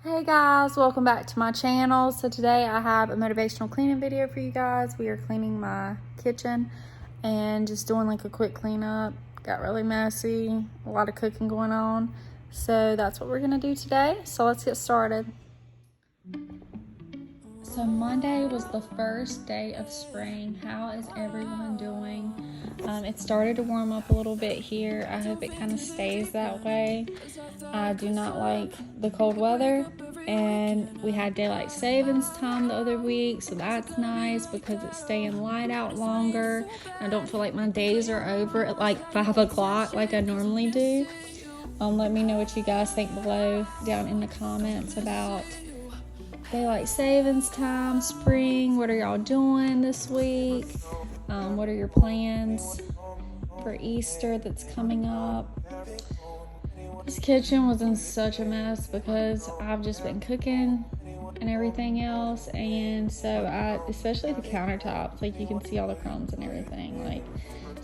Hey guys, welcome back to my channel. So today I have a motivational cleaning video for you guys. We are cleaning my kitchen and just doing like a quick cleanup. Got really messy, a lot of cooking going on. So that's what we're gonna do today. So let's get started. So Monday was the first day of spring. How is everyone doing? It started to warm up a little bit here. I hope it kind of stays that way. I do not like the cold weather, and we had daylight savings time the other week, so that's nice because it's staying light out longer. I don't feel like my days are over at like 5 o'clock like I normally do. Let me know what you guys think below down in the comments about daylight savings time, spring. What are y'all doing this week? What are your plans for Easter that's coming up? This kitchen was in such a mess because I've just been cooking and everything else, and so especially the countertops, like you can see all the crumbs and everything.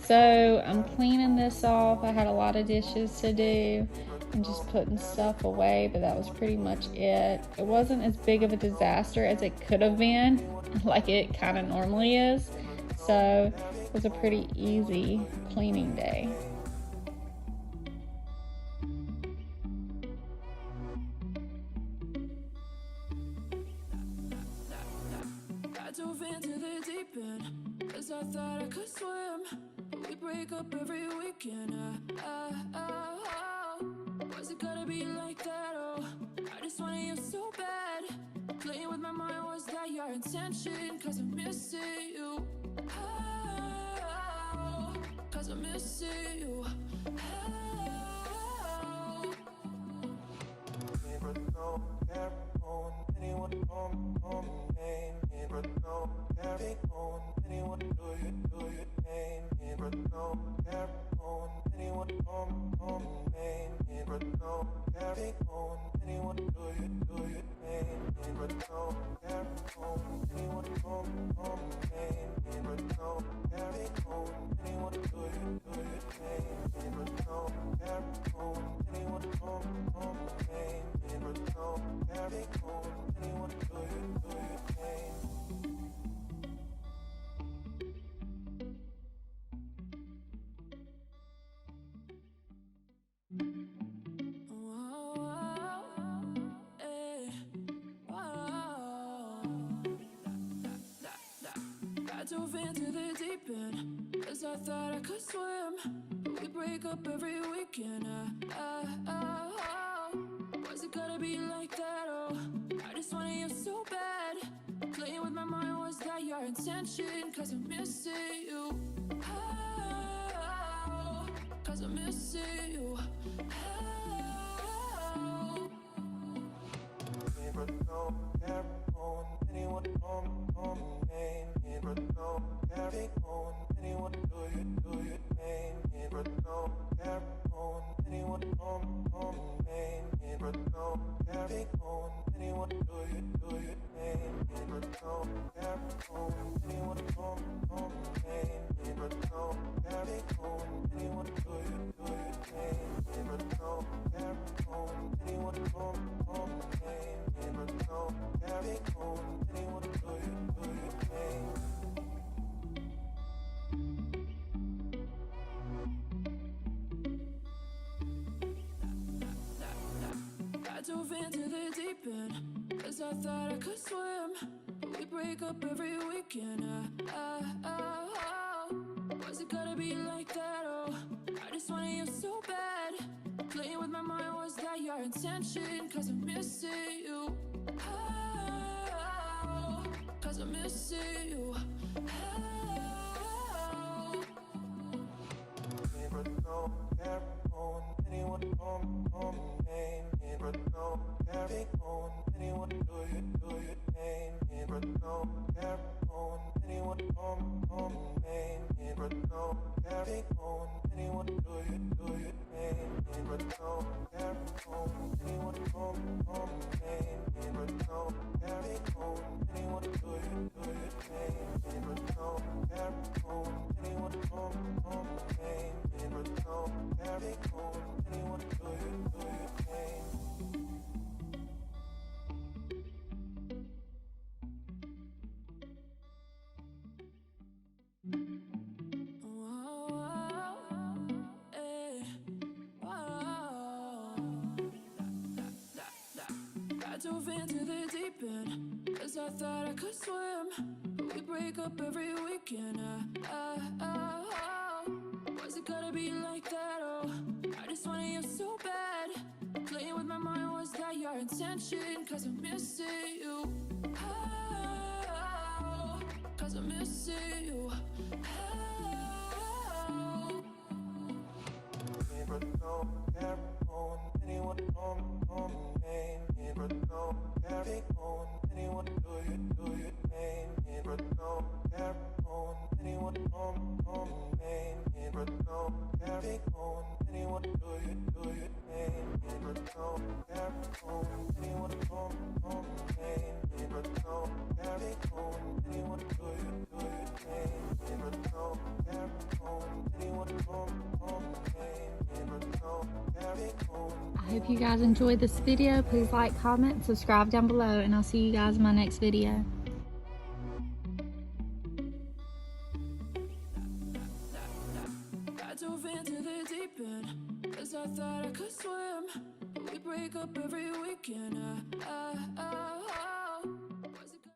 So I'm cleaning this off. I had a lot of dishes to do and just putting stuff away, but that was pretty much it. It wasn't as big of a disaster as it could have been, like it kind of normally is. So it was a pretty easy cleaning day. I dove into the deep end, 'cause I thought I could swim, but we break up every weekend. Was it gotta be like that? Oh, I just wanted you so bad. Playing with my mind, was that your intention? 'Cause I'm missing you. 'Cause I'm missing you. I dove into the deep end, 'cause I thought I could swim, but we break up every weekend. Was it gotta be like that? Oh, I just wanted you so bad. Playing with my mind, was that your intention? 'Cause I'm missing you. 'Cause I'm missing you. I dove into the deep end, 'cause I thought I could swim, but we break up every weekend. Was it gotta be like that? Oh, I just wanted you so bad. Playing with my mind, was that your intention? 'Cause I'm missing you. 'Cause I'm missing you. dove into the deep end, 'cause I thought I could swim. But we break up every weekend. Was it gotta be like that? Oh, I just wanted you so bad. Playing with my mind, was that your intention? 'Cause I'm missing you. Oh, 'cause I'm missing you. I hope you guys enjoyed this video. Please like, comment, and subscribe down below, and I'll see you guys in my next video. I dove into the deep end, 'cause I thought I could swim. But we break up every weekend.